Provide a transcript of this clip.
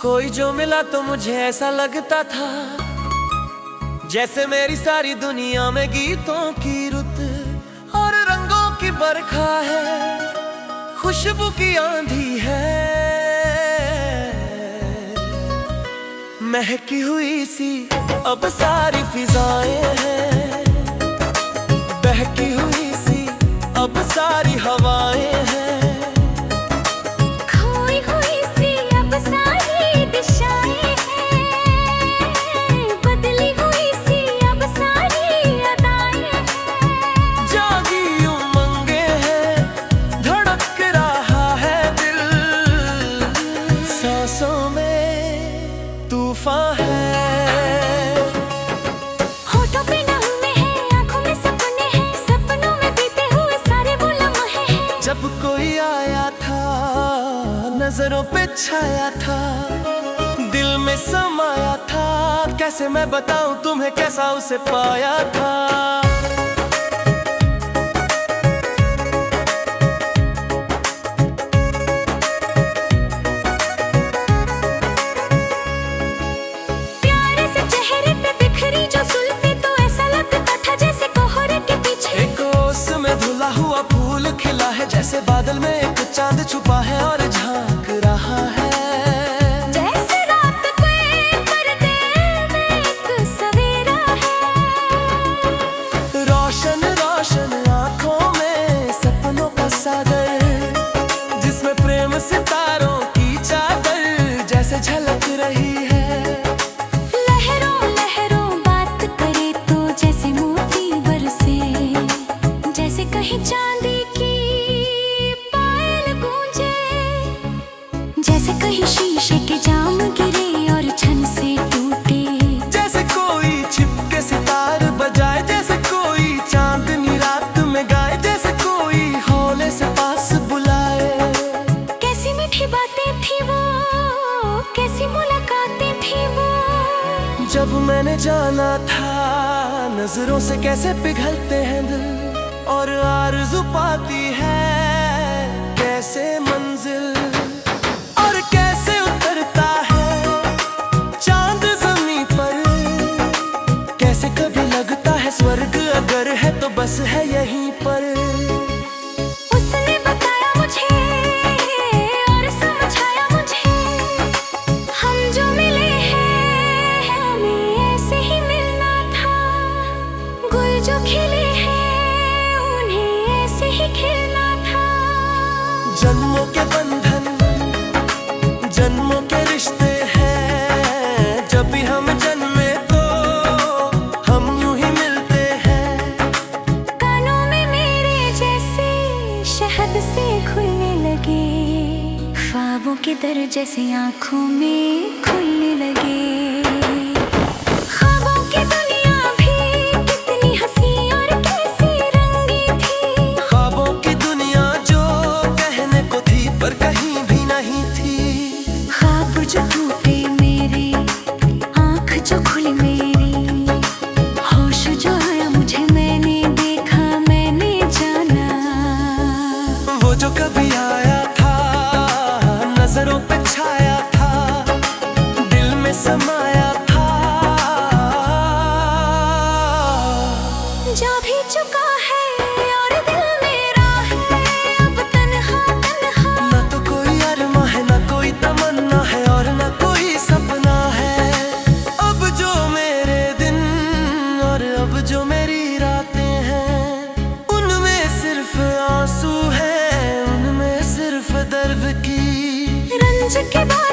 कोई जो मिला तो मुझे ऐसा लगता था जैसे मेरी सारी दुनिया में गीतों की रुत और रंगों की बरखा है, खुशबू की आंधी है, महकी हुई सी अब सारी फिजाएं हैं, बहकी हुई सी अब सारी हवाएं हैं, तूफान है। होठों पे नगमे हैं, आंखों में सपने हैं, सपनों में बीते हुए सारे वो लम्हे हैं। जब कोई आया था, नजरों पे छाया था, दिल में समाया था, कैसे मैं बताऊं तुम्हें कैसा उसे पाया था। हुआ फूल खिला है, जैसे बादल में एक चांद छुपा है और झांक रहा है, जैसे रात के पर्दे में एक सवेरा है। रोशन रोशन आंखों में सपनों का सागर, जिसमें प्रेम सितारों की चादर जैसे झलक रही है। लहरों लहरों बात करे तो जैसे मोती बरसे, जैसे कहीं चांदी की पायल गूंजे, जैसे कहीं शीशे के जाम गिरे और छन से टूटे, जैसे कोई छिपके सितार बजाए, जैसे कोई चांदनी रात में गाए, जैसे कोई हौले से पास बुलाए। कैसी मीठी बातें थी वो, कैसी मुलाकातें थी वो, जब मैंने जाना था नजरों से कैसे पिघलते हैं दिल और आरज़ू पाती है कैसे मंजिल, और कैसे उतरता है चांद ज़मीं पर, कैसे कभी लगता है स्वर्ग अगर है तो बस है यहीं पर। उसने बताया मुझे और समझाया मुझे, हम जो मिले हैं हमें ऐसे ही मिलना था, गुल जो खिले हैं खिलना था। जन्मों के बंधन, जन्मों के रिश्ते हैं, जब भी हम जन्मे तो हम यूं ही मिलते हैं। कानों में मेरे जैसे शहद से खुलने लगे, ख्वाबों के दर जैसे आंखों में खुलने लगे। जो टूटे मेरे, आँख जो खुली मेरी, होश जो आया मुझे, मैंने देखा मैंने जाना, वो जो कभी आया था नजरों पे छाया था, दिल में समाया था, जा भी चुका है और दिल मेरा है अब तन्हा तन्हा। ना तो कोई अरमा है, ना कोई तमन्ना है, और ना कोई सपना है। अब जो मेरे दिन और अब जो मेरी रातें हैं, उनमें सिर्फ आंसू है, उनमें सिर्फ दर्द की रंज के बाद